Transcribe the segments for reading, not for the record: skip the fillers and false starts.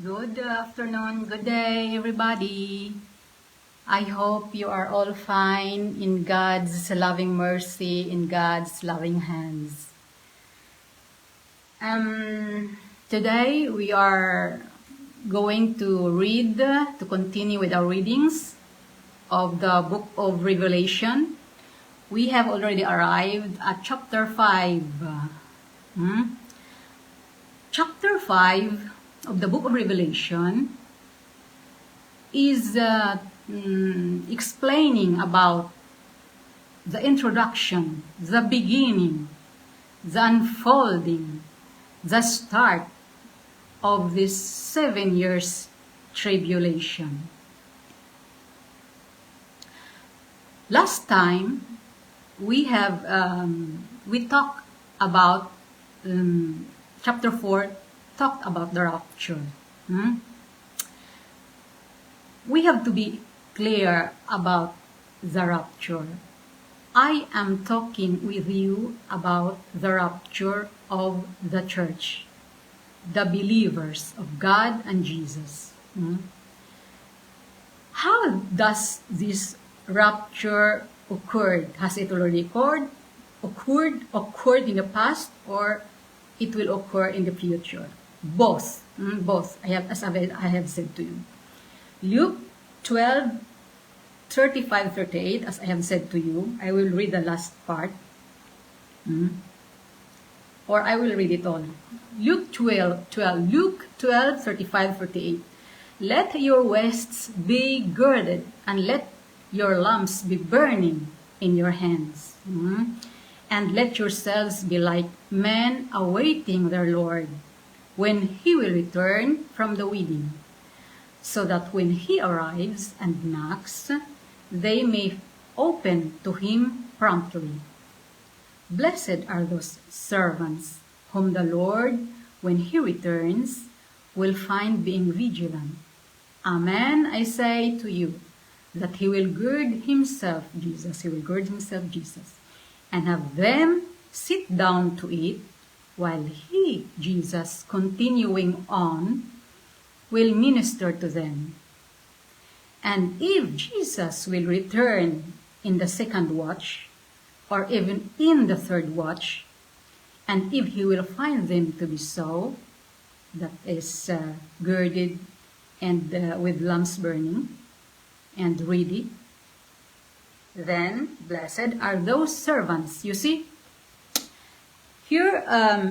Good afternoon, good day, everybody. I hope you are all fine in God's loving mercy, in God's loving hands. Today we are going to continue with our readings of the book of Revelation. We have already arrived at chapter 5. Chapter 5 of the book of Revelation is explaining about the introduction, the beginning, the unfolding, the start of this 7 years tribulation. Last time we talked about chapter 4 talked about the rapture. We have to be clear about the rapture. I am talking with you about the rapture of the church, the believers of God and Jesus. How does this rapture occur? Has it already occurred in the past, or it will occur in the future? Both. I have said to you. Luke 12:35-38, as I have said to you. I will read the last part. Or I will read it all. Luke 12:35-38. Let your waists be girded, and let your lamps be burning in your hands. And let yourselves be like men awaiting their Lord, when he will return from the wedding, so that when he arrives and knocks, they may open to him promptly. Blessed are those servants whom the Lord, when he returns, will find being vigilant. Amen, I say to you, that he will gird himself, Jesus, and have them sit down to eat, while he, Jesus, continuing on, will minister to them. And if Jesus will return in the second watch, or even in the third watch, and if he will find them to be so, that is girded and with lamps burning and ready, then blessed are those servants. You see, here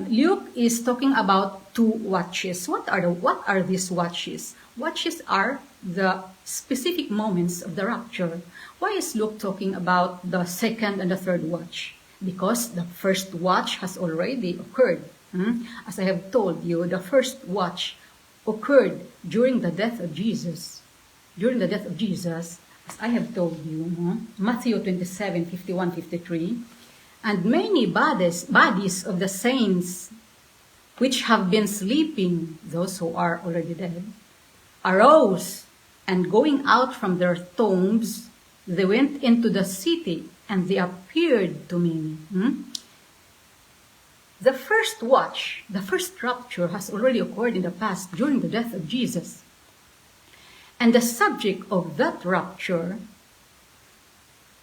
Luke is talking about 2 watches. What are these watches? Watches are the specific moments of the rapture. Why is Luke talking about the second and the third watch? Because the first watch has already occurred. As I have told you, the first watch occurred during the death of Jesus. During the death of Jesus, as I have told you, Matthew 27:51-53, and many bodies of the saints which have been sleeping, those who are already dead, arose, and going out from their tombs, they went into the city, and they appeared to many. The first watch, the first rapture, has already occurred in the past during the death of Jesus. And the subject of that rapture,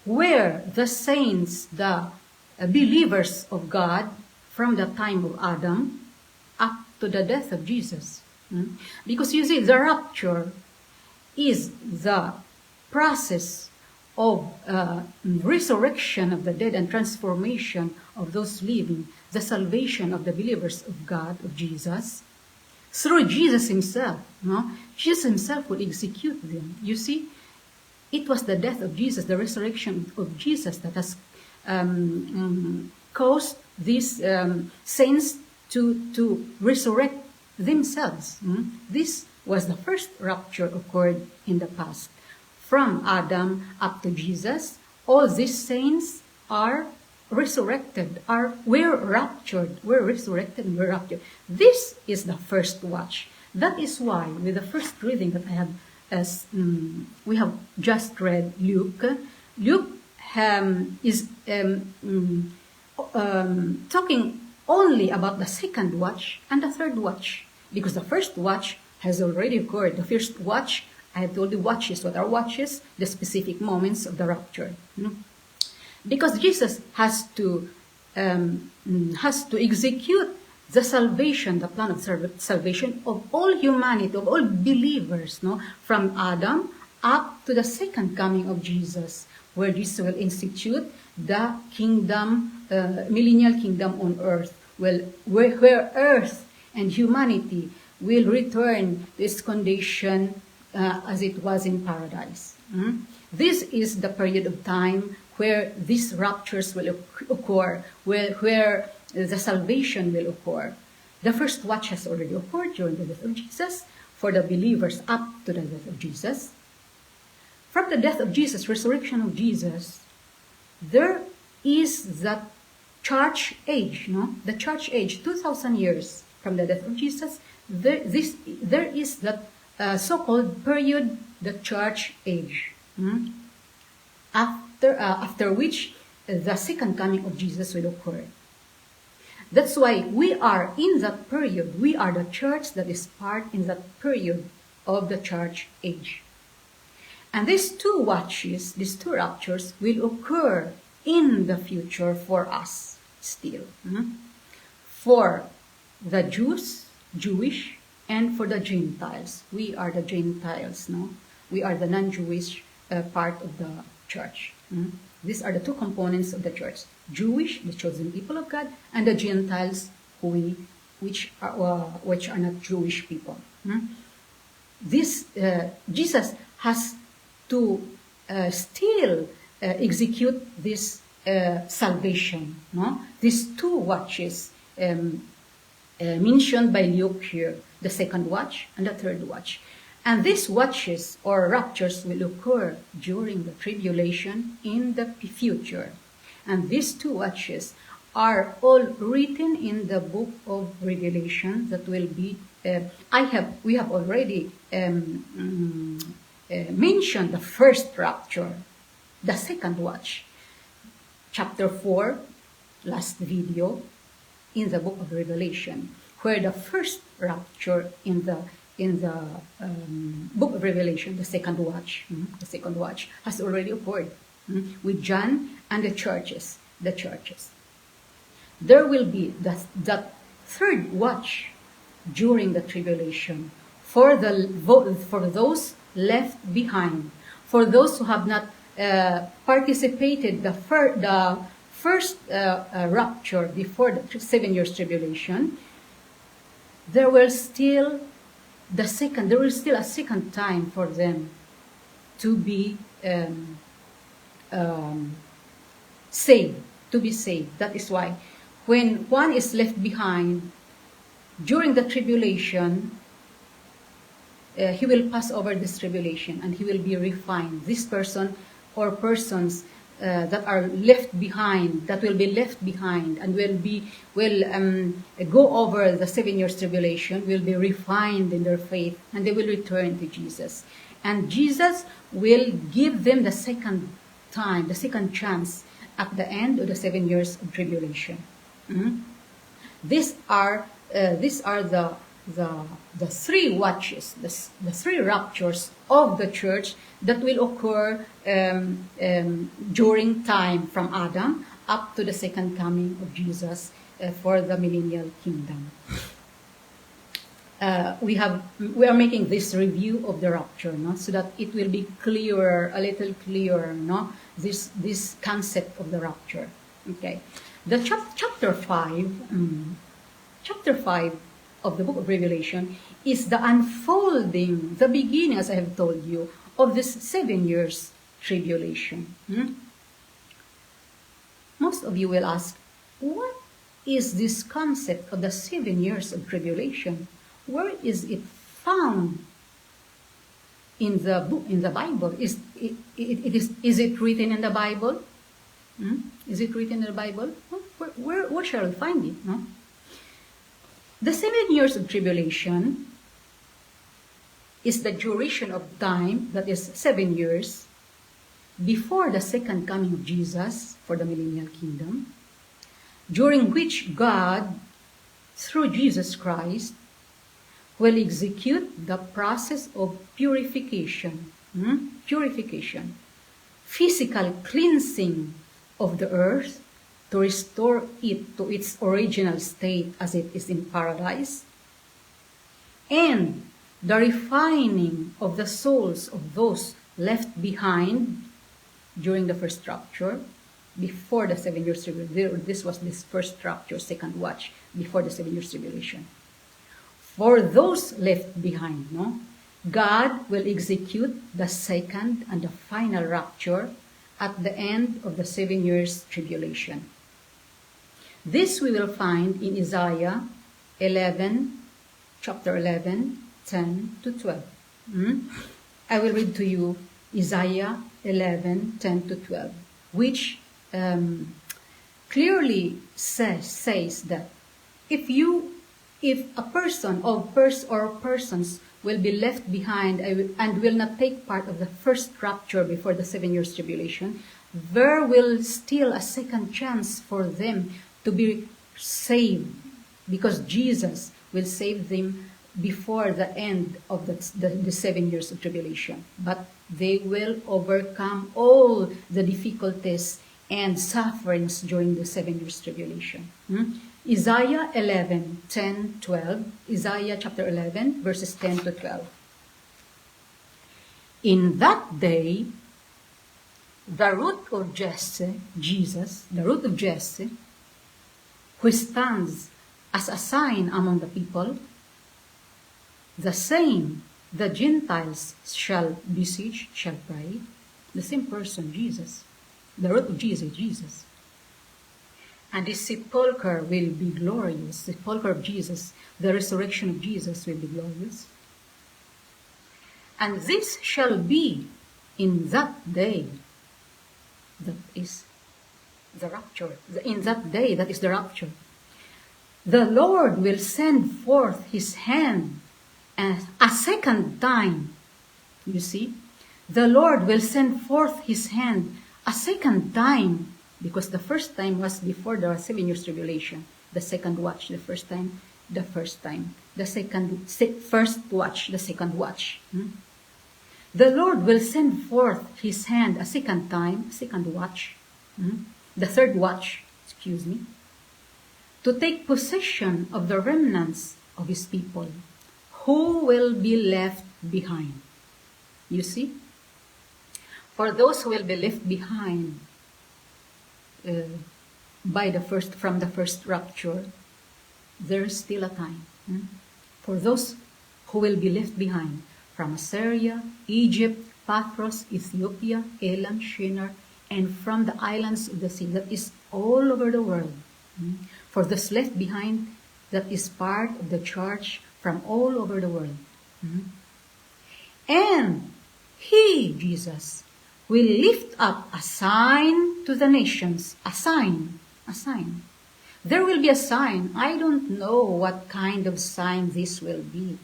where the saints, the believers of God, from the time of Adam up to the death of Jesus. Because you see, the rapture is the process of resurrection of the dead and transformation of those living, the salvation of the believers of God, of Jesus, through Jesus himself. Jesus himself will execute them. You see, it was the death of Jesus, the resurrection of Jesus, that has caused these saints to resurrect themselves. This was the first rapture occurred in the past. From Adam up to Jesus, all these saints are resurrected, were resurrected and were raptured. This is the first watch. That is why, with the first reading that I have, we have just read, Luke is talking only about the second watch and the third watch, because the first watch has already occurred. The first watch, I have told you watches. What are watches? The specific moments of the rapture. Because Jesus has to execute the salvation, the plan of salvation of all humanity, of all believers, no, from Adam up to the second coming of Jesus, where Jesus will institute the kingdom, millennial kingdom on earth, where earth and humanity will return to its condition as it was in paradise. This is the period of time where these raptures will occur, where the salvation will occur. The first watch has already occurred during the death of Jesus for the believers up to the death of Jesus. From the death of Jesus, resurrection of Jesus, there is that church age, no? The church age, 2,000 years from the death of Jesus. There is that so-called period, the church age, after which the second coming of Jesus will occur. That's why we are in that period. We are the church that is part in that period of the church age. And these two watches, these two raptures, will occur in the future for us still. For the Jewish, and for the Gentiles. We are the Gentiles, no? We are the non-Jewish part of the church. These are the two components of the church. Jewish, the chosen people of God, and the Gentiles, which are not Jewish people. Jesus has to still execute this salvation. No? These two watches mentioned by Luke here, the second watch and the third watch. And these watches or raptures will occur during the tribulation in the future. And these two watches are all written in the book of Revelation that will be, we have already mentioned the first rapture, the second watch, chapter 4, last video, in the book of Revelation, where the first rapture in the book of Revelation, the second watch has already occurred with John and the churches. There will be that third watch during the tribulation for those left behind, for those who have not participated the first rapture before the 7 years tribulation. There will still a second time for them to be saved. That is why when one is left behind during the tribulation, he will pass over this tribulation and he will be refined. This person or persons that are left behind, that will be left behind and will go over the 7 years tribulation, will be refined in their faith, and they will return to Jesus. And Jesus will give them the second time, the second chance at the end of the 7 years of tribulation. These are the three watches, the three raptures of the church that will occur during time from Adam up to the second coming of Jesus for the millennial kingdom. We are making this review of the rapture, no? So that it will be clearer, a little clearer, no? This concept of the rapture. Okay, the chapter 5 of the book of Revelation is the unfolding, the beginning, as I have told you, of this 7 years tribulation. Most of you will ask, what is this concept of the 7 years of tribulation? Where is it found in the book, in the Bible? Is it written in the Bible? Is it written in the Bible? Where shall we find it? No? The 7 years of tribulation is the duration of time, that is 7 years, before the second coming of Jesus for the millennial kingdom, during which God, through Jesus Christ, will execute the process of purification. Purification. Physical cleansing of the earth to restore it to its original state as it is in paradise. And the refining of the souls of those left behind during the first rapture, before the 7 years tribulation. This was this first rapture, second watch, before the 7 years tribulation. For those left behind, God will execute the second and the final rapture at the end of the 7 years tribulation. This we will find in Isaiah 11, chapter 11, 10 to 12. I will read to you Isaiah 11, 10 to 12, which clearly says that if a person or persons will be left behind and will not take part of the first rapture before the 7 years tribulation, there will still a second chance for them to be saved, because Jesus will save them before the end of the 7 years of tribulation. But they will overcome all the difficulties and sufferings during the 7 years tribulation. Isaiah 11, 10, 12. Isaiah chapter 11, verses 10 to 12. In that day, the root of Jesse, Jesus, the root of Jesse, who stands as a sign among the people, the same the Gentiles shall beseech, shall pray. The same person, Jesus. The root of Jesus. And his sepulchre will be glorious. The sepulchre of Jesus, the resurrection of Jesus will be glorious. And this shall be in that day. That is the rapture. In that day, that is the rapture. The Lord will send forth his hand a second time. You see? The Lord will send forth his hand a second time, because the first time was before the 7 years tribulation. The second watch, the first time, the first time. The first watch, the second watch. The Lord will send forth his hand a second time, second watch. The third watch, to take possession of the remnants of his people, who will be left behind. You see? For those who will be left behind from the first rapture, there is still a time. For those who will be left behind from Assyria, Egypt, Pathros, Ethiopia, Elam, Shinar, and from the islands of the sea, that is all over the world. For those left behind, that is part of the church from all over the world. And he, Jesus, will lift up a sign to the nations. A sign. There will be a sign. I don't know what kind of sign this will be.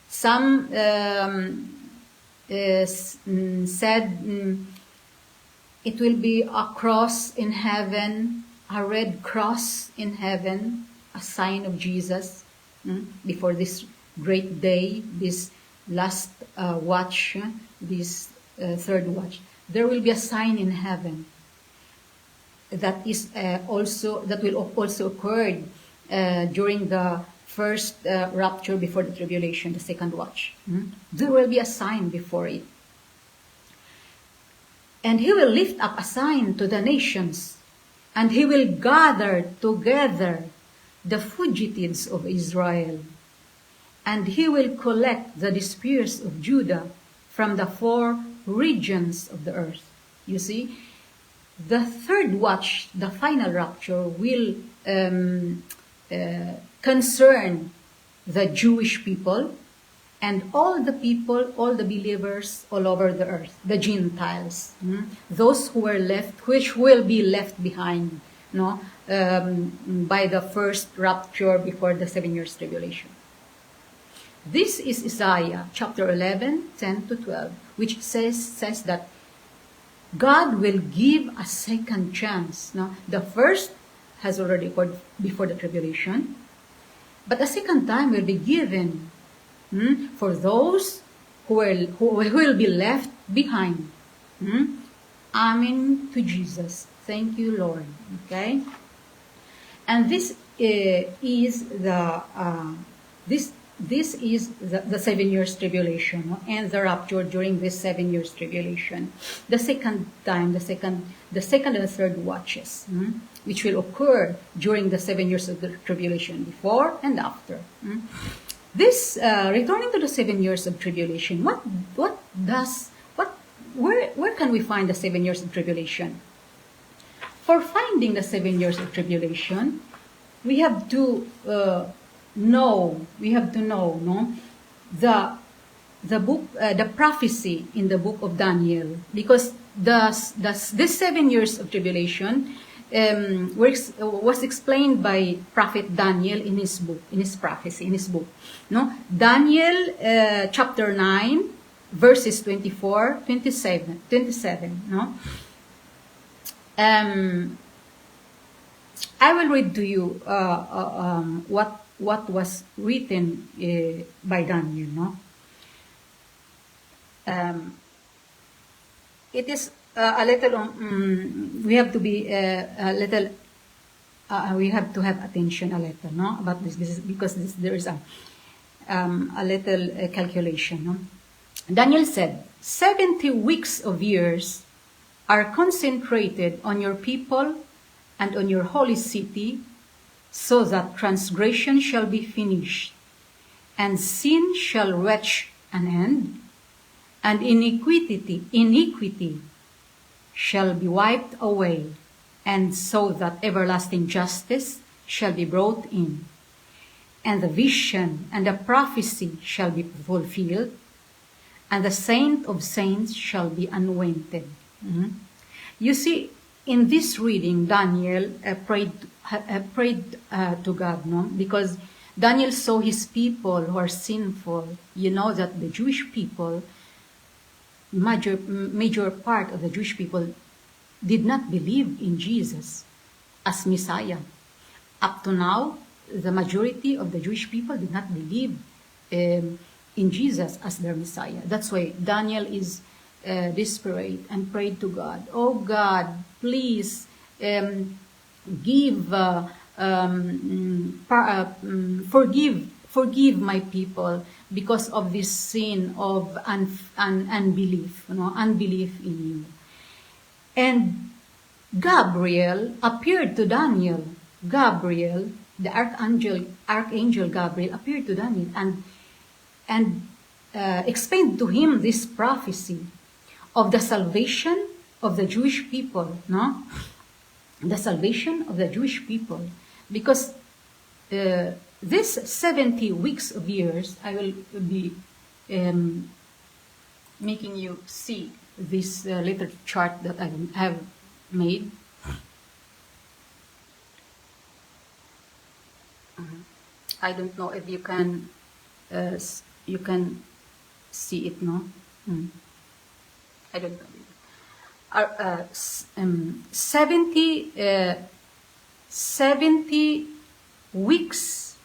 Some said it will be a cross in heaven, a red cross in heaven, a sign of Jesus before this great day, this last watch, this third watch. There will be a sign in heaven that will also occur during the first rapture before the tribulation, the second watch. There will be a sign before it. And he will lift up a sign to the nations, and he will gather together the fugitives of Israel, and he will collect the dispersed of Judah from the 4 regions of the earth. You see, the third watch, the final rapture, will concern the Jewish people and all the people, all the believers all over the earth, the Gentiles, those who were left, which will be left behind, by the first rapture before the 7 years tribulation. This is Isaiah chapter 11, 10 to 12, which says that God will give a second chance. Now, the first has already occurred before the tribulation. But a second time will be given for those who will be left behind. Amen to Jesus. Thank you, Lord. Okay? And this is the 7 years tribulation, no? And the rapture during this 7 years tribulation. The second time, the second and the third watches, which will occur during the 7 years of the tribulation, before and after. This returning to the 7 years of tribulation. Where can we find the 7 years of tribulation? For finding the 7 years of tribulation, we have to know the book, the prophecy in the book of Daniel, because this 7 years of tribulation was explained by Prophet Daniel in his book, in his prophecy, in his book. No, Daniel chapter 9, verses 24, 27. No. I will read to you what was written by Daniel. No, it is a little. We have to be a little. We have to have attention a little, no, about this. This is because there is a little calculation. No? Daniel said, 70 weeks of years are concentrated on your people and on your holy city, so that transgression shall be finished, and sin shall reach an end, and iniquity shall be wiped away, and so that everlasting justice shall be brought in, and the vision and the prophecy shall be fulfilled, and the saint of saints shall be anointed. You see, in this reading, Daniel prayed to God, no? Because Daniel saw his people who are sinful. You know that the Jewish people, major part of the Jewish people, did not believe in Jesus as Messiah. Up to now, the majority of the Jewish people did not believe in Jesus as their Messiah. That's why Daniel is desperate and prayed to God. Oh God, please forgive my people because of this sin of unbelief, unbelief in you. And Gabriel appeared to Daniel. Gabriel, the archangel Gabriel, appeared to Daniel and explained to him this prophecy of the salvation of the Jewish people, no? The salvation of the Jewish people. Because this 70 weeks of years, I will be making you see this little chart that I have made. I don't know if you can see it, no? I don't know. 70 weeks,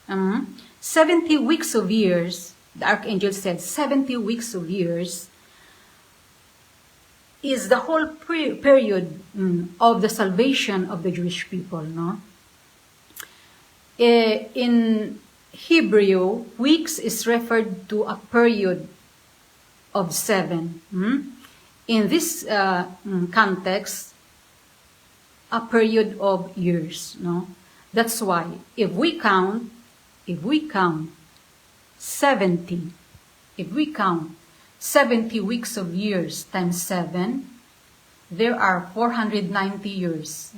70 weeks of years, the archangel said 70 weeks of years is the whole period of the salvation of the Jewish people, no? In Hebrew, weeks is referred to a period of 7. In this context, a period of years. No, that's why if we count 70, if we count 70 weeks of years times 7, there are 490 years.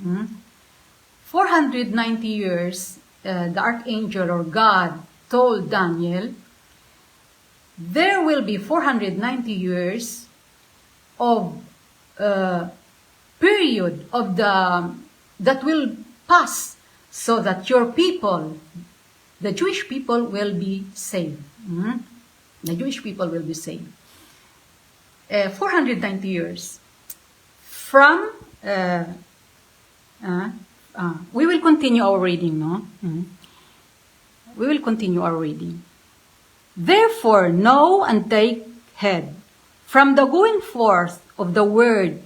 490 years. The archangel or God told Daniel, there will be 490 years of period of that will pass, so that your people, the Jewish people, will be saved. The Jewish people will be saved. 490 years from. We will continue our reading, no? We will continue our reading. Therefore, know and take heed from the going forth of the word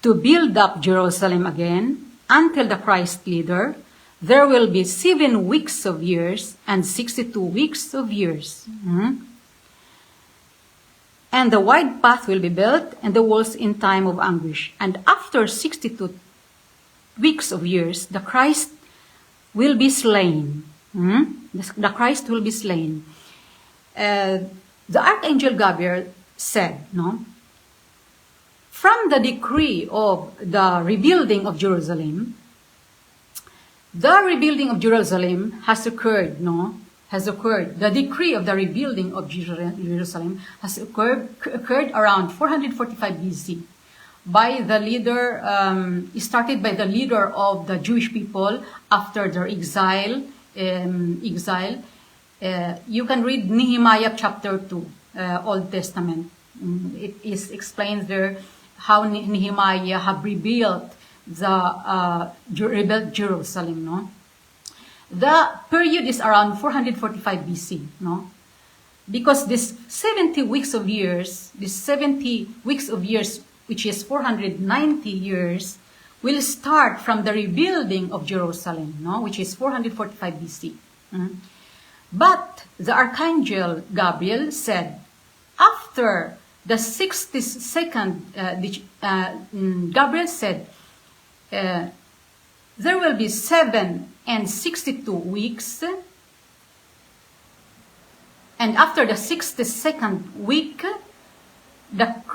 to build up Jerusalem again until the Christ leader. There will be 7 weeks of years and 62 weeks of years. And the wide path will be built and the walls in time of anguish. And after 62 weeks of years, the Christ will be slain. The Christ will be slain. The Archangel Gabriel said, from the decree of the rebuilding of Jerusalem, the rebuilding of Jerusalem has occurred, The decree of the rebuilding of Jerusalem has occurred around 445 BC by the leader, started by the leader of the Jewish people after their exile. You can read Nehemiah chapter 2, Old Testament. It is explains there how Nehemiah have rebuilt rebuilt Jerusalem. The period is around 445 BC. Because this 70 weeks of years, which is 490 years, will start from the rebuilding of Jerusalem, which is 445 BC. But the Archangel Gabriel said, after the 62nd, Gabriel said, there will be 7 and 62 weeks, and after the 62nd week,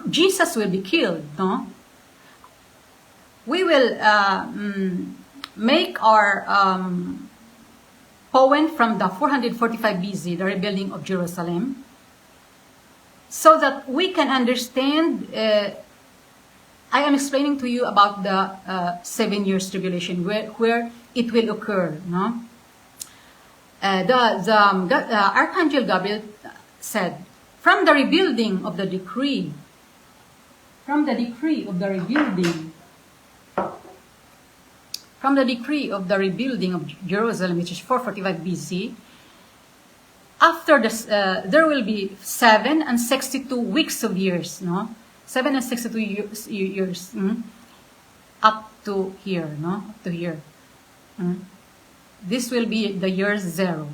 Jesus will be killed. We will make our poem from the 445 BC, the rebuilding of Jerusalem, so that we can understand. I am explaining to you about the 7 years tribulation, where it will occur. The Archangel Gabriel said, from the rebuilding of the decree, of Jerusalem, which is 445 BC, after this, there will be 7 and 62 weeks of years, 7 and 62 years, up to here, up to here. This will be the year 0.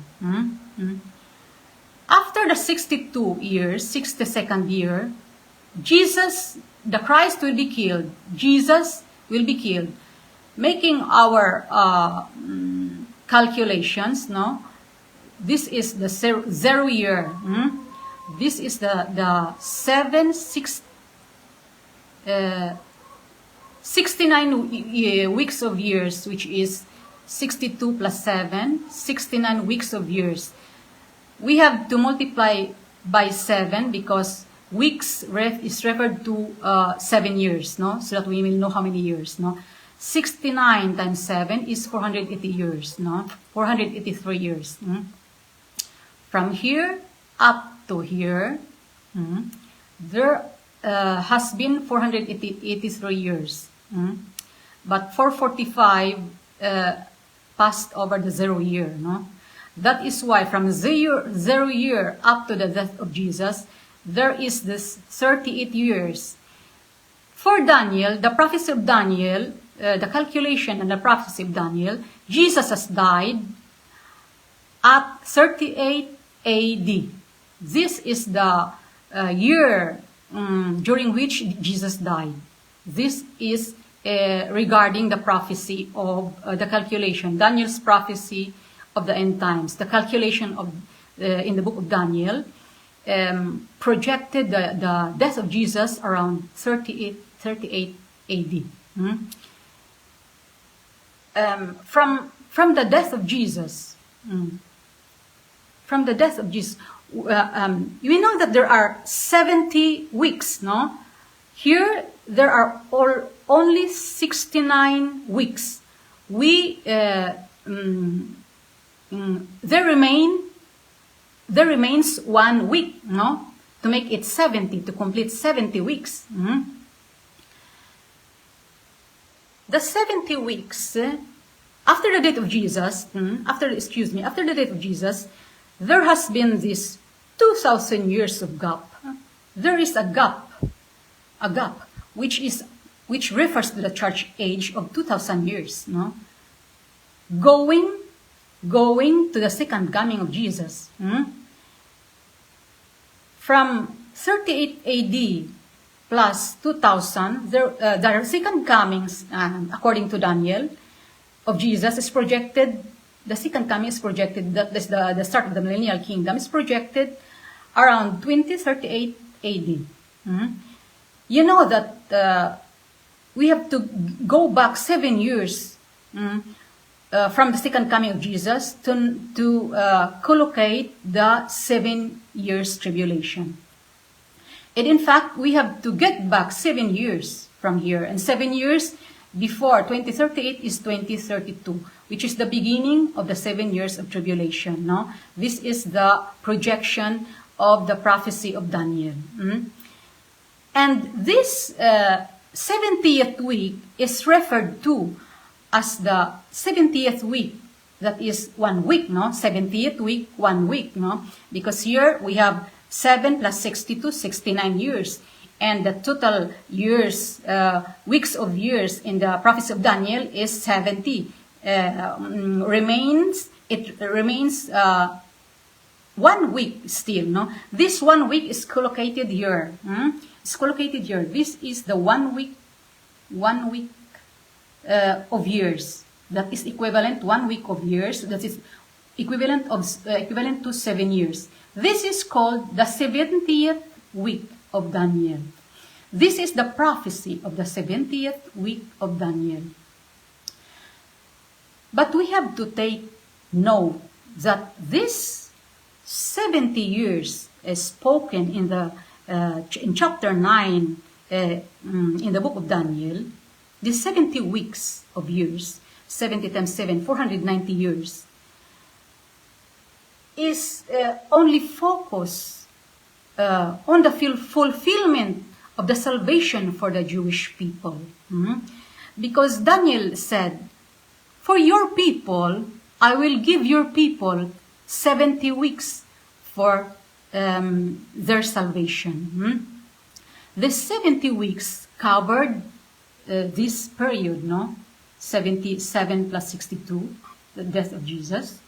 After the 62 years, 62nd year, the Christ will be killed. Jesus will be killed. Making our calculations, this is the 0 year. This is the 69 weeks of years, which is 62 plus 7, 69 weeks of years. We have to multiply by 7 because weeks is referred to 7 years, so that we will know how many years. 69 times 7 is 480 years, 483 years. From here up to here, there has been 483 years. But 445 passed over the 0 year. That is why from 0 year up to the death of Jesus, there is this 38 years. For Daniel, the prophecy of Daniel, the calculation and the prophecy of Daniel, Jesus has died at 38 AD. This is the year during which Jesus died. This is regarding the prophecy of the calculation, Daniel's prophecy of the end times. The calculation of in the book of Daniel projected the death of Jesus around 38 AD. From the death of Jesus, we know that there are 70 weeks. Here there are only 69 weeks. There remains 1 week, to make it 70, to complete 70 weeks. The 70 weeks after the death of Jesus, after the death of Jesus, there has been this 2,000 years of gap. There is a gap, which refers to the church age of 2,000 years, no? Going to the second coming of Jesus. From 38 AD plus 2000, the second comings, according to Daniel, of Jesus is projected, the second coming is projected, the start of the millennial kingdom is projected around 2038 AD. You know that we have to go back 7 years from the second coming of Jesus to collocate the 7 years tribulation. And in fact, we have to get back 7 years from here. And 7 years before 2038 is 2032, which is the beginning of the 7 years of tribulation. No? This is the projection of the prophecy of Daniel. And this 70th week is referred to as the 70th week. That is 1 week, no? 70th week, 1 week, no? Because here we have 7 plus 62, 69 years. And the total years, weeks of years in the prophecy of Daniel is 70. It remains 1 week still, no? This 1 week is collocated here. It's collocated here. This is the 1 week of years. That is equivalent 1 week of years. That is equivalent to 7 years. This is called the 70th week of Daniel. This is the prophecy of the 70th week of Daniel. But we have to take note that this 70 years is spoken in chapter 9 in the book of Daniel. The 70 weeks of years, 70 times 7, 490 years, is only focused on the fulfillment of the salvation for the Jewish people. Because Daniel said, for your people, I will give your people 70 weeks for their salvation. The 70 weeks covered this period, no? 77 plus 62, the death of Jesus.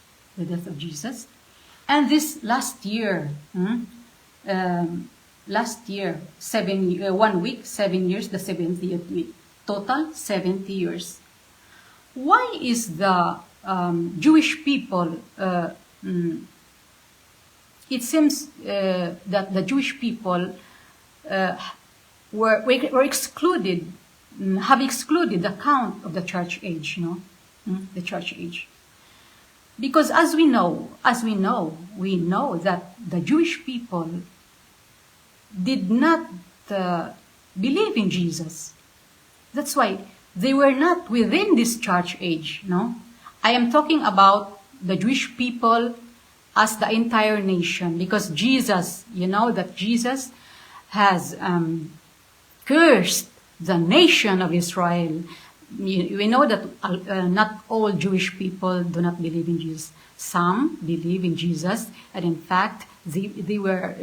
And this last year, 1 week, 7 years, the 70th week. Total 70 years. Why is the Jewish people, it seems that the Jewish people were excluded, have excluded the count of the church age, no? The church age. Because as we know that the Jewish people did not believe in Jesus. That's why they were not within this church age, no? I am talking about the Jewish people as the entire nation, because Jesus, you know that Jesus has cursed the nation of Israel. We know that not all Jewish people do not believe in Jesus. Some believe in Jesus, and in fact, they will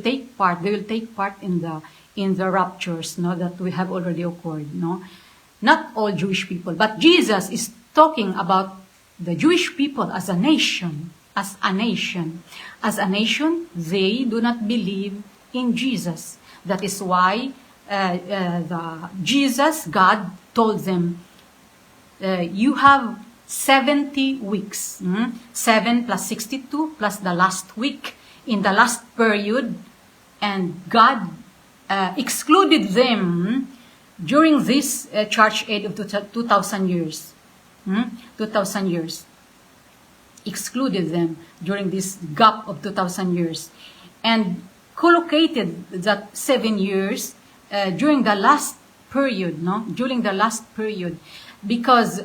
take part in the raptures, no, that we have already occurred, no. Not all Jewish people, but Jesus is talking about the Jewish people as a nation, they do not believe in Jesus. That is why God told them, you have 70 weeks, 7 plus 62 plus the last week in the last period, and God excluded them during this church age of 2,000 years. 2,000 years. Excluded them during this gap of 2,000 years. And collocated that 7 years during the last period, no? During the last period. Because,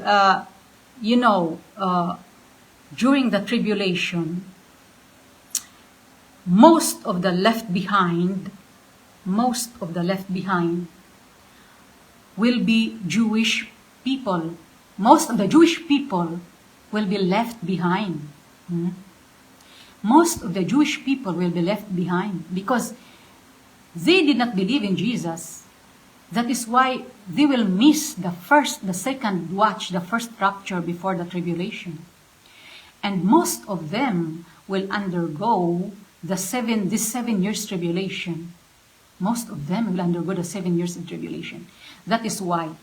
during the tribulation, most of the left behind will be Jewish people. most of the Jewish people will be left behind. Most of the Jewish people will be left behind because they did not believe in Jesus. That is why they will miss the second watch, the first rapture before the tribulation. And most of them will undergo this 7 years tribulation. Most of them will undergo the 7 years of tribulation. That is why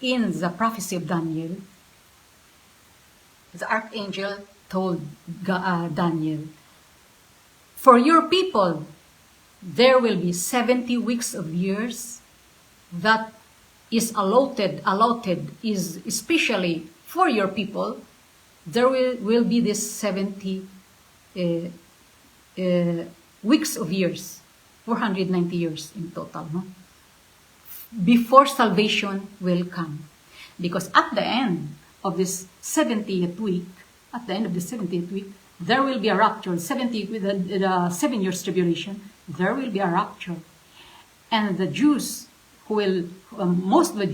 in the prophecy of Daniel, the archangel told Daniel, for your people, there will be 70 weeks of years that is allotted is especially for your people. There will be this 70 weeks of years, 490 years in total, no? Before salvation will come. Because at the end of this 70th week, there will be a rapture. The 7 years tribulation, there will be a rapture. And the Jews most of the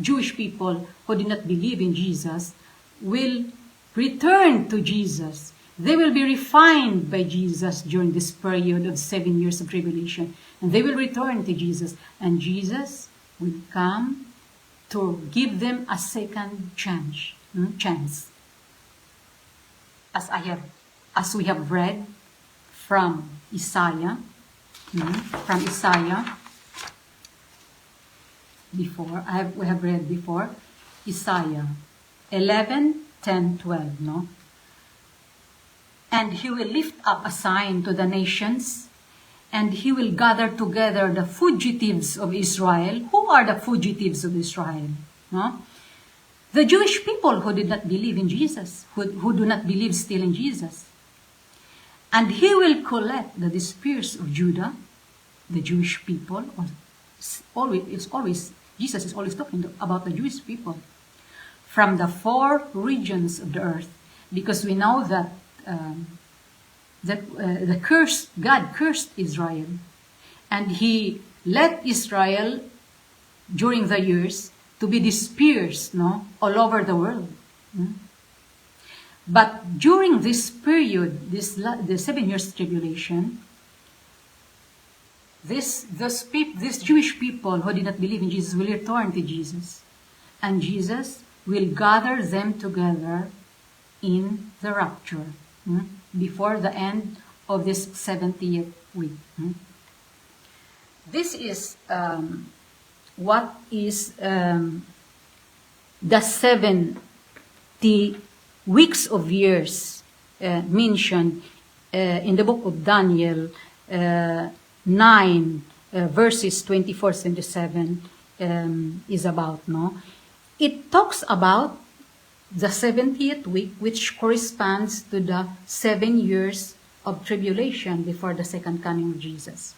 Jewish people who did not believe in Jesus will return to Jesus. They will be refined by Jesus during this period of 7 years of tribulation. And they will return to Jesus. And Jesus will come to give them a second chance. As we have read from Isaiah, before, we have read before, Isaiah 11, 10, 12, no? And he will lift up a sign to the nations, and he will gather together the fugitives of Israel. Who are the fugitives of Israel? No? The Jewish people who did not believe in Jesus, who do not believe still in Jesus. And he will collect the dispersed of Judah, the Jewish people. Jesus is always talking about the Jewish people from the 4 regions of the earth, because we know that God cursed Israel, and he let Israel during the years to be dispersed, no, all over the world. But during this period, the 7 years tribulation, these Jewish people who did not believe in Jesus will return to Jesus, and Jesus will gather them together in the rapture before the end of this 70th week. This is what is the 70 weeks of years mentioned in the book of Daniel 9 verses 24-27 is about, no? It talks about the 70th week, which corresponds to the 7 years of tribulation before the second coming of Jesus.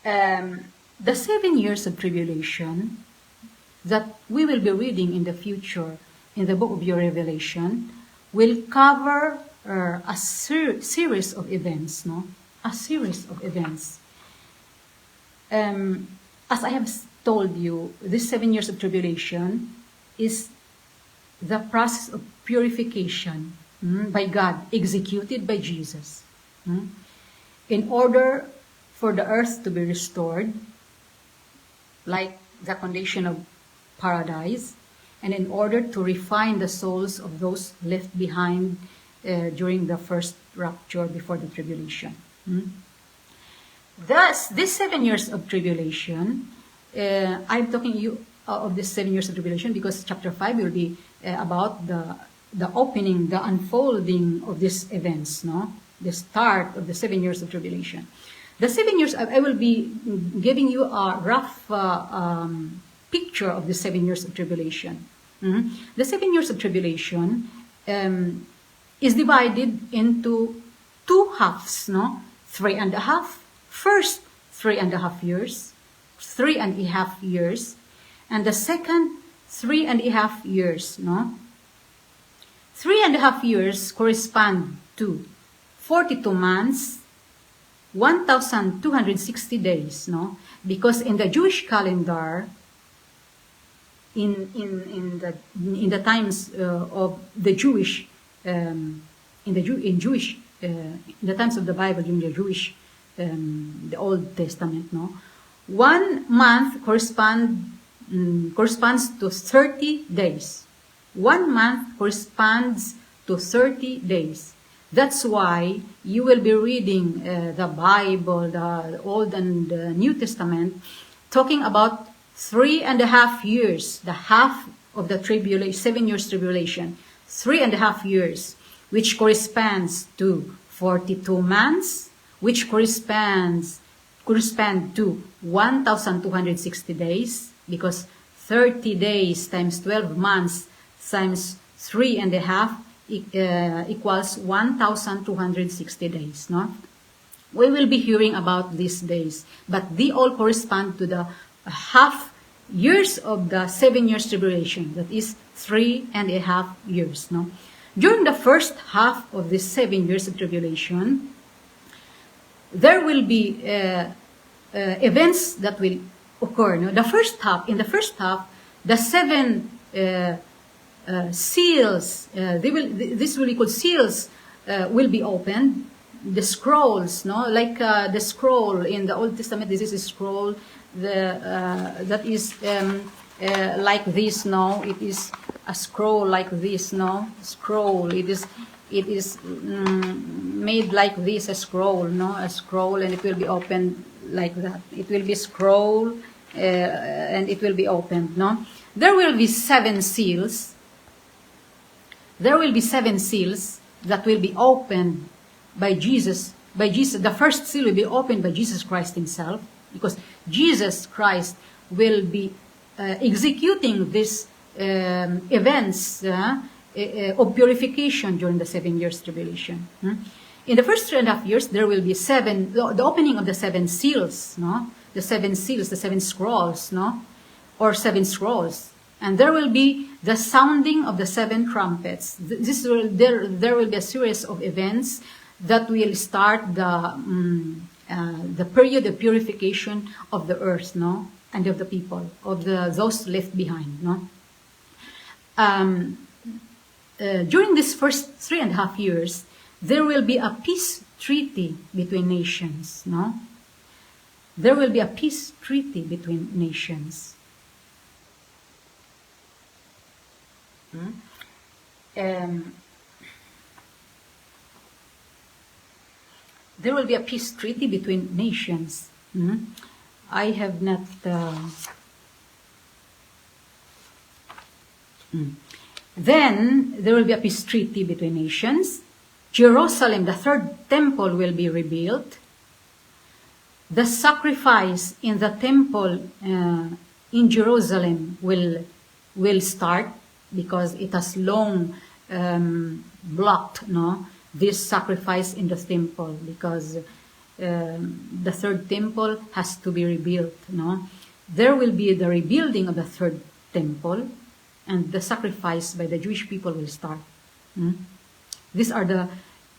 The 7 years of tribulation that we will be reading in the future in the book of your Revelation will cover a series of events, no? A series of events. As I have told you, this 7 years of tribulation is the process of purification by God, executed by Jesus, in order for the earth to be restored, like the condition of paradise, and in order to refine the souls of those left behind during the first rapture before the tribulation. Thus, this 7 years of tribulation, I'm talking you of this 7 years of tribulation because chapter 5 will be about the opening, the unfolding of these events, no? The start of the 7 years of tribulation. The 7 years, I will be giving you a rough picture of the 7 years of tribulation. The 7 years of tribulation is divided into 2 halves, no? 3.5. First 3.5 years, 3.5 years, and the second 3.5 years, no? 3.5 years correspond to 42 months, 1,260 days, no? Because in the Jewish calendar, in the times of the Jewish in the times of the Bible, in the Jewish the Old Testament, no, 1 month corresponds to 30 days. 1 month corresponds to 30 days. That's why you will be reading the Bible, the Old and the New Testament, talking about 3.5 years, the half of the tribulation, 7 years tribulation, 3.5 years, which corresponds to 42 months, which correspond to 1,260 days, because 30 days times 12 months times 3.5 equals 1,260 days. No? We will be hearing about these days, but they all correspond to the half years of the 7 years tribulation, that is 3.5 years. No? During the first half of this 7 years of tribulation, there will be events that will occur. No? In the first half, the 7 seals, this will be called seals, will be opened. The scrolls, no, like the scroll in the Old Testament. This is a scroll that is like this. No, it is a scroll like this. No, scroll. It is made like this. A scroll, no, a scroll, and it will be opened like that. It will be scroll, and it will be opened. No, there will be 7 seals. There will be 7 seals that will be opened by Jesus. The first seal will be opened by Jesus Christ himself, because Jesus Christ will be executing these events of purification during the 7 years tribulation. In the first 3.5 years, there will be the opening of the 7 seals, no? The 7 seals, the 7 scrolls, no? Or 7 scrolls. And there will be the sounding of the 7 trumpets. There will be a series of events that will start the period of purification of the earth, no, and of the people, of those left behind, no. During this first 3.5 years, there will be a peace treaty between nations, no. There will be a peace treaty between nations. There will be a peace treaty between nations. I have not... Then there will be a peace treaty between nations. Jerusalem, the third temple, will be rebuilt. The sacrifice in the temple in Jerusalem will start, because it has long blocked, no, this sacrifice in the temple, because the third temple has to be rebuilt. No, there will be the rebuilding of the third temple, and the sacrifice by the Jewish people will start. These are the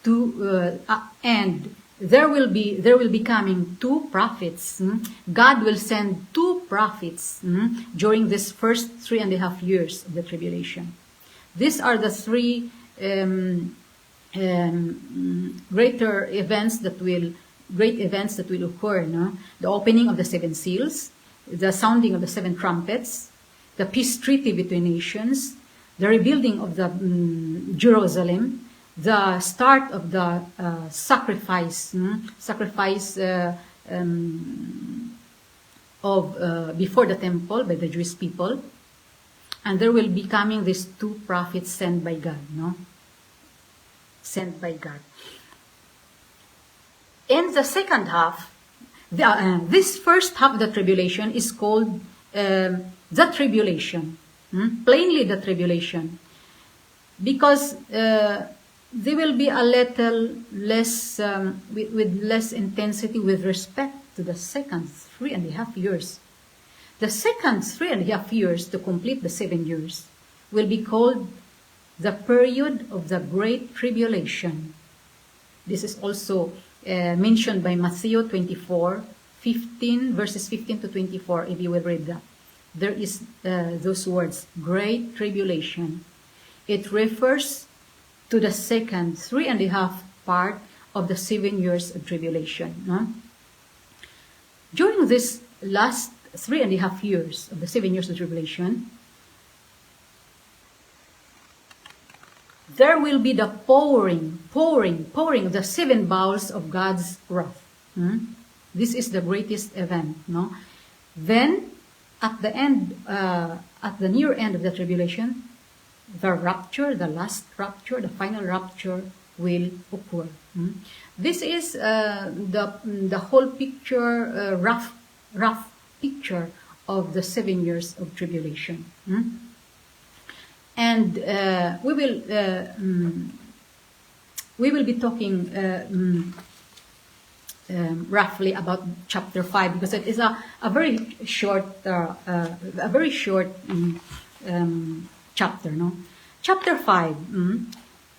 two, and there will be coming 2 prophets. God will send 2 prophets during this first 3.5 years of the tribulation. These are the 3 great events that will occur. No? The opening of the 7 seals, the sounding of the 7 trumpets, the peace treaty between nations, the rebuilding of the Jerusalem, the start of the sacrifice of before the temple by the Jewish people, and there will be coming these 2 prophets sent by God. No, sent by God. In the second half, this first half of the tribulation is called the tribulation, plainly the tribulation, because they will be a little less, with less intensity with respect to the second 3.5 years. The second 3.5 years to complete the 7 years will be called the period of the Great Tribulation. This is also mentioned by Matthew 24, 15, verses 15 to 24, if you will read that. there is those words, great tribulation. It refers to the second 3.5 part of the 7 years of tribulation. No? During this last 3.5 years of the 7 years of tribulation, there will be the pouring of the 7 bowls of God's wrath. This is the greatest event. No? Then, at the end, at the near end of the tribulation, the rapture, the last rapture, the final rapture will occur. This is the whole picture, rough picture of the 7 years of tribulation. And we will be talking roughly about chapter 5, because it is a very short chapter. No, chapter 5.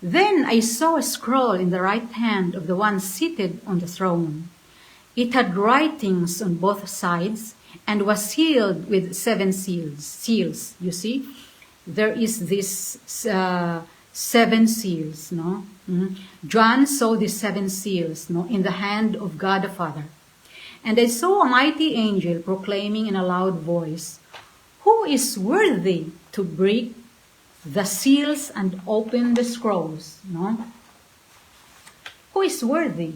Then I saw a scroll in the right hand of the one seated on the throne. It had writings on both sides and was sealed with 7 seals. You see, there is this 7 seals. No, John saw these 7 seals. No, in the hand of God the Father, and I saw a mighty angel proclaiming in a loud voice, "Who is worthy to break the seals and open the scrolls?" No? Who is worthy?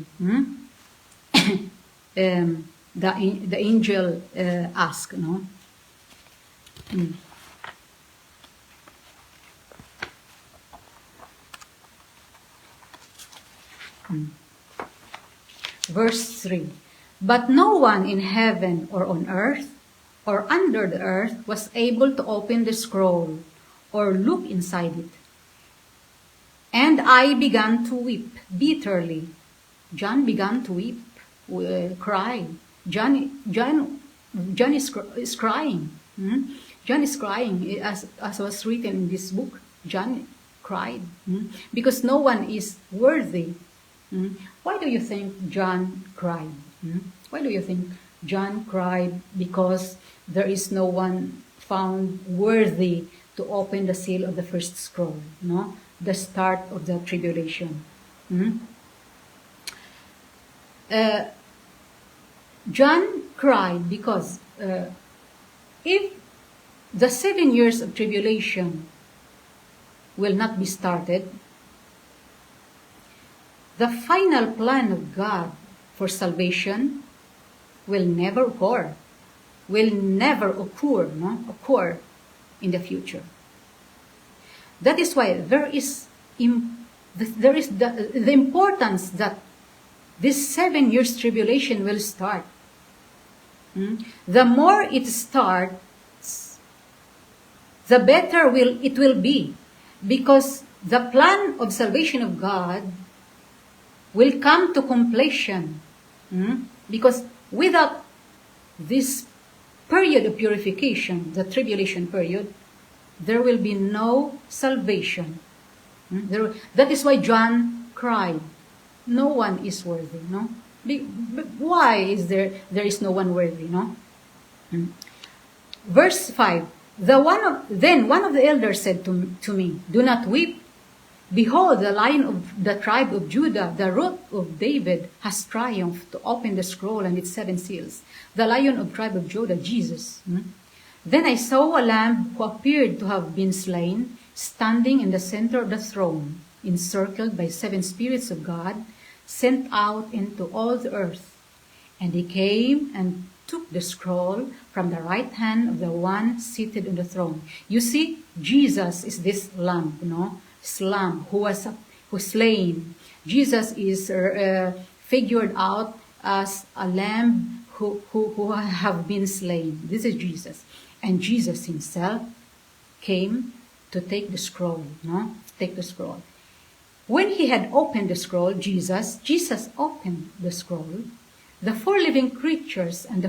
The angel asked. No? Verse 3. But no one in heaven or on earth or under the earth was able to open the scroll or look inside it. And I began to weep bitterly. John began to weep, cry. John is crying. John is crying, as was written in this book. John cried because no one is worthy. Why do you think John cried? Why do you think John cried? Because there is no one found worthy to open the seal of the first scroll, no? The start of the tribulation. John cried because if the 7 years of tribulation will not be started, the final plan of God for salvation will never occur. Occur in the future. That is why there is the importance that this 7 years tribulation will start. The more it starts, the better it will be, because the plan of salvation of God will come to completion. Because without this period of purification, the tribulation period, there will be no salvation. That is why John cried, "No one is worthy." No, why is there is no one worthy? No. Verse 5. Then one of the elders said to me, "Do not weep. Behold, the Lion of the tribe of Judah, the Root of David, has triumphed to open the scroll and its 7 seals." The Lion of the tribe of Judah, Jesus. Then I saw a lamb who appeared to have been slain, standing in the center of the throne, encircled by 7 spirits of God, sent out into all the earth. And he came and took the scroll from the right hand of the one seated on the throne. You see, Jesus is this lamb, lamb who was slain. Jesus is figured out as a lamb who have been slain. This is Jesus. And Jesus himself came to take the scroll, take the scroll. When he had opened the scroll, Jesus opened the scroll. The 4 living creatures and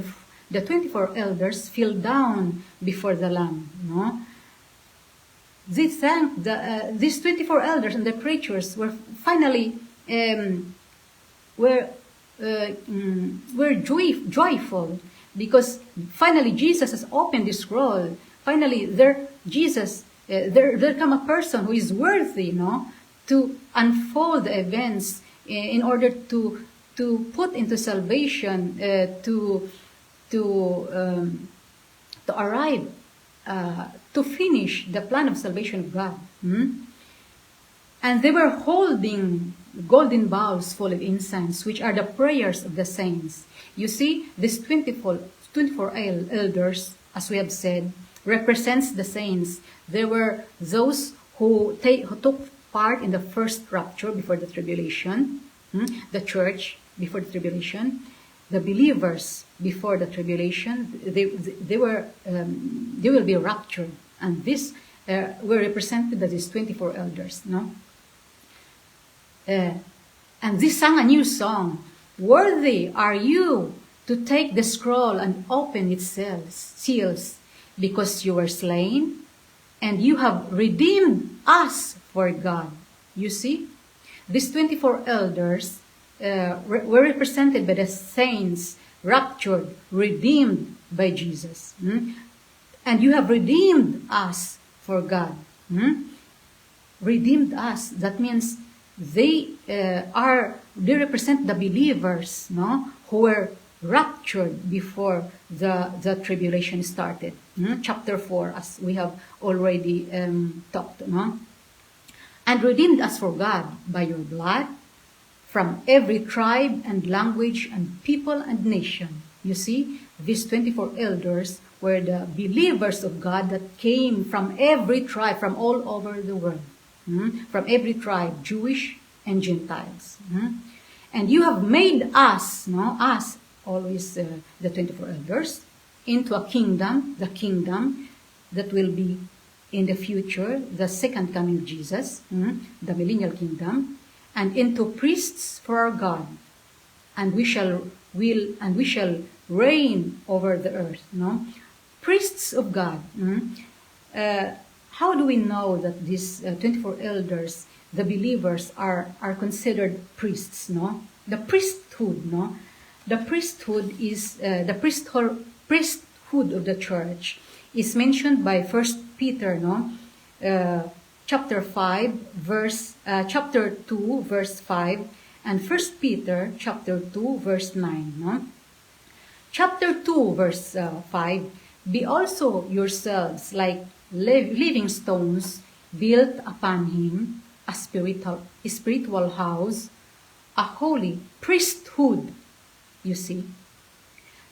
the 24 elders fell down before the Lamb. They thanked these 24 elders and the creatures were finally were joyful Because finally Jesus has opened the scroll. Finally, there come a person who is worthy, to unfold the events in order to put into salvation, to arrive, to finish the plan of salvation of God. And they were holding golden bowls full of incense, which are the prayers of the saints. You see, these 24 elders, as we have said, represents the saints. They were those who took part in the first rapture before the tribulation, the church before the tribulation, the believers before the tribulation. They will be raptured, and this were represented as these 24 elders, and this sang a new song. Worthy are you to take the scroll and open its seals, because you were slain, and you have redeemed us for God. You see, these 24 elders were represented by the saints, raptured, redeemed by Jesus. And you have redeemed us for God. Redeemed us. That means they represent the believers, who were raptured before the tribulation started. Chapter 4, as we have already talked. And redeemed us for God by your blood, from every tribe and language and people and nation. You see, these 24 elders were the believers of God that came from every tribe, from all over the world. From every tribe, Jewish and Gentiles. And you have made us, us, always the 24 elders, into a kingdom, the kingdom that will be in the future, the second coming of Jesus, the millennial kingdom, and into priests for our God, and we shall reign over the earth. Priests of God. How do we know that these 24 elders, the believers, are considered priests? The priesthood. The priesthood is the priesthood of the church is mentioned by 1 Peter, chapter 2, verse 5, and 1 Peter, chapter 2, verse 9. Chapter 2, verse 5, be also yourselves like living stones built upon him, a spiritual house, a holy priesthood. You see,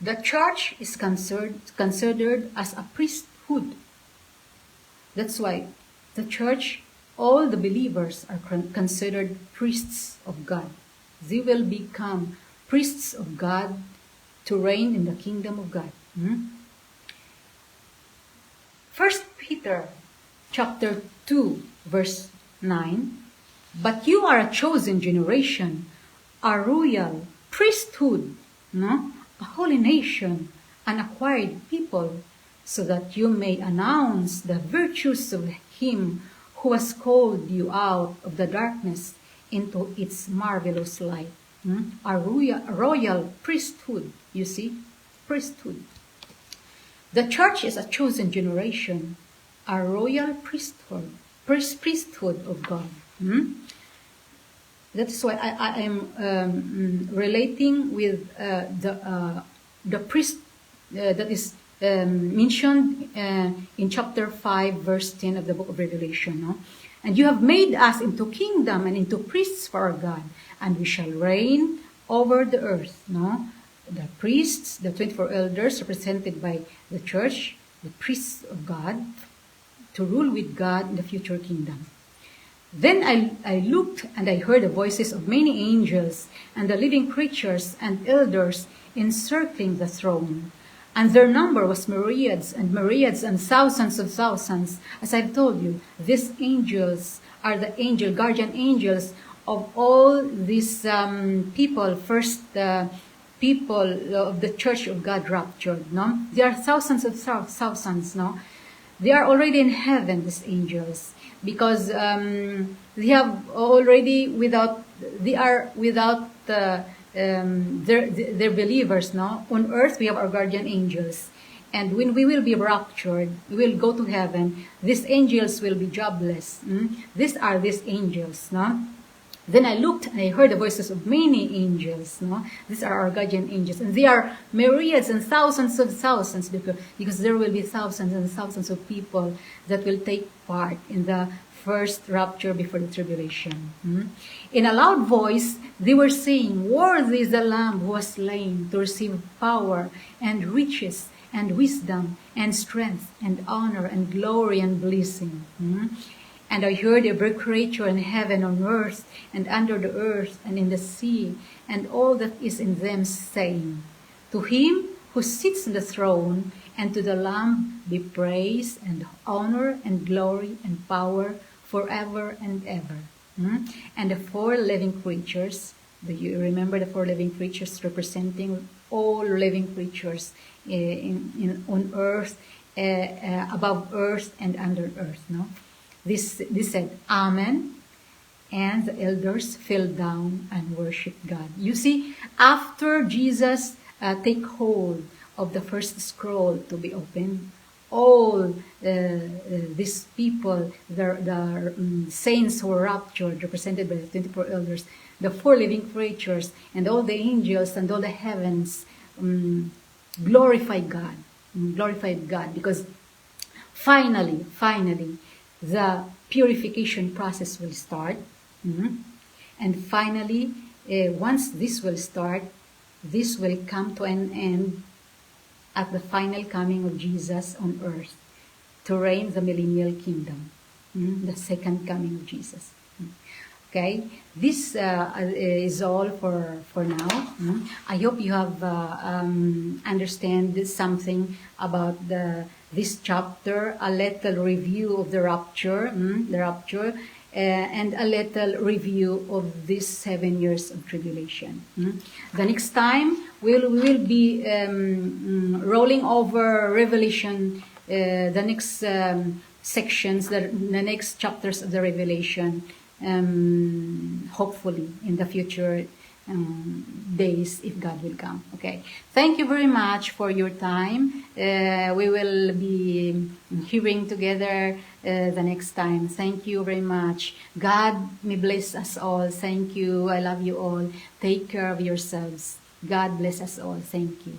the church is considered as a priesthood. That's why the church, all the believers are considered priests of God. They will become priests of God to reign in the kingdom of God. 1 Peter chapter 2, verse 9, but you are a chosen generation, a royal priesthood, a holy nation, an acquired people, so that you may announce the virtues of him who has called you out of the darkness into its marvelous light. A royal priesthood, you see, priesthood. The church is a chosen generation, a royal priesthood of God. That's why I am relating with the priest that is mentioned in chapter 5, verse 10 of the book of Revelation. And you have made us into kingdom and into priests for our God, and we shall reign over the earth. The priests, the 24 elders represented by the church, the priests of God, to rule with God in the future kingdom. Then I looked and I heard the voices of many angels and the living creatures and elders encircling the throne. And their number was myriads and myriads and thousands of thousands. As I've told you, these angels are the guardian angels of all these people, people of the Church of God raptured. There are thousands of thousands. They are already in heaven, these angels, because they have already, without they are without they're believers, no? On earth, we have our guardian angels. And when we will be raptured, we will go to heaven. These angels will be jobless. These are these angels, no? Then I looked and I heard the voices of many angels, no? These are our guardian angels. And they are myriads and thousands of thousands, because there will be thousands and thousands of people that will take part in the first rapture before the tribulation. In a loud voice, they were saying, "Worthy is the Lamb who was slain to receive power and riches and wisdom and strength and honor and glory and blessing." And I heard every creature in heaven, on earth, and under the earth, and in the sea, and all that is in them, saying, "To him who sits on the throne, and to the Lamb be praise and honor and glory and power forever and ever." And the four living creatures, do you remember the four living creatures representing all living creatures on earth, above earth and under earth, no? This said, "Amen," and the elders fell down and worshiped God. You see, after Jesus take hold of the first scroll to be opened, all these people, the saints who were raptured, represented by the 24 elders, the four living creatures, and all the angels and all the heavens, glorified God, because finally, the purification process will start. And finally, once this will start, this will come to an end at the final coming of Jesus on earth to reign the millennial kingdom, the second coming of Jesus. Okay, this is all for now. I hope you have understand something about this chapter, a little review of the rapture, and a little review of these 7 years of tribulation. The next time we will be rolling over Revelation, the next sections, the next chapters of the Revelation. Hopefully in the future days, if God will come. Okay. Thank you very much for your time. We will be hearing together the next time. Thank you very much. God may bless us all. Thank you. I love you all. Take care of yourselves. God bless us all. Thank you.